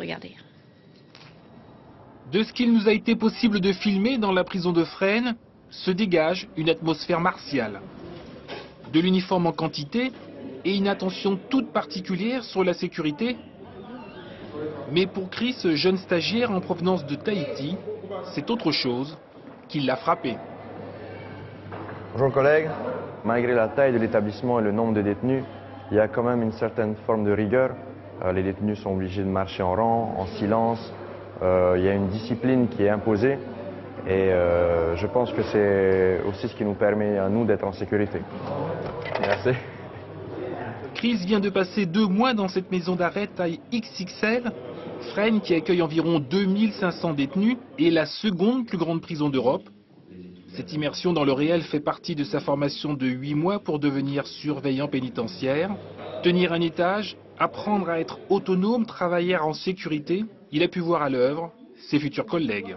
Regardez. De ce qu'il nous a été possible de filmer dans la prison de Fresnes, se dégage une atmosphère martiale. De l'uniforme en quantité et une attention toute particulière sur la sécurité. Mais pour Chris, jeune stagiaire en provenance de Tahiti, c'est autre chose qui l'a frappé. Bonjour collègues, malgré la taille de l'établissement et le nombre de détenus, il y a quand même une certaine forme de rigueur. Les détenus sont obligés de marcher en rang, en silence. Il y a une discipline qui est imposée et je pense que c'est aussi ce qui nous permet à nous d'être en sécurité. Merci. Chris vient de passer 2 mois dans cette maison d'arrêt taille XXL. Fresnes, qui accueille environ 2500 détenus, est la seconde plus grande prison d'Europe. Cette immersion dans le réel fait partie de sa formation de 8 mois pour devenir surveillant pénitentiaire. Tenir un étage, apprendre à être autonome, travailler en sécurité, il a pu voir à l'œuvre ses futurs collègues.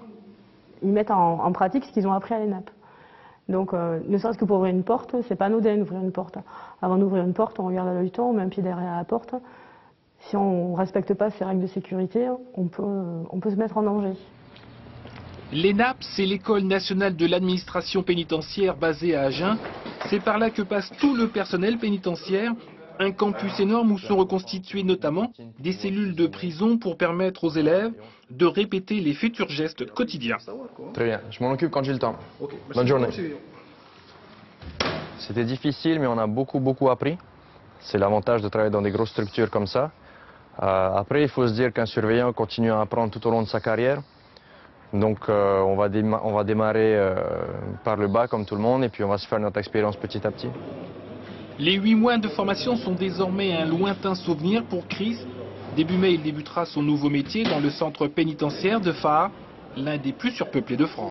Ils mettent en pratique ce qu'ils ont appris à l'ENAP. Donc, ne serait-ce que pour ouvrir une porte, c'est pas anodin d'ouvrir une porte. Avant d'ouvrir une porte, on regarde à l'œilleton, on met un pied derrière la porte. Si on ne respecte pas ces règles de sécurité, on peut se mettre en danger. L'ENAP, c'est l'École nationale de l'administration pénitentiaire basée à Agen. C'est par là que passe tout le personnel pénitentiaire. Un campus énorme où sont reconstituées notamment des cellules de prison pour permettre aux élèves de répéter les futurs gestes quotidiens. Très bien, je m'en occupe quand j'ai le temps. Bonne journée. C'était difficile, mais on a beaucoup appris. C'est l'avantage de travailler dans des grosses structures comme ça. Après, il faut se dire qu'un surveillant continue à apprendre tout au long de sa carrière. Donc on va démarrer par le bas comme tout le monde et puis on va se faire notre expérience petit à petit. Les 8 mois de formation sont désormais un lointain souvenir pour Chris. Début mai, il débutera son nouveau métier dans le centre pénitentiaire de Fars, l'un des plus surpeuplés de France.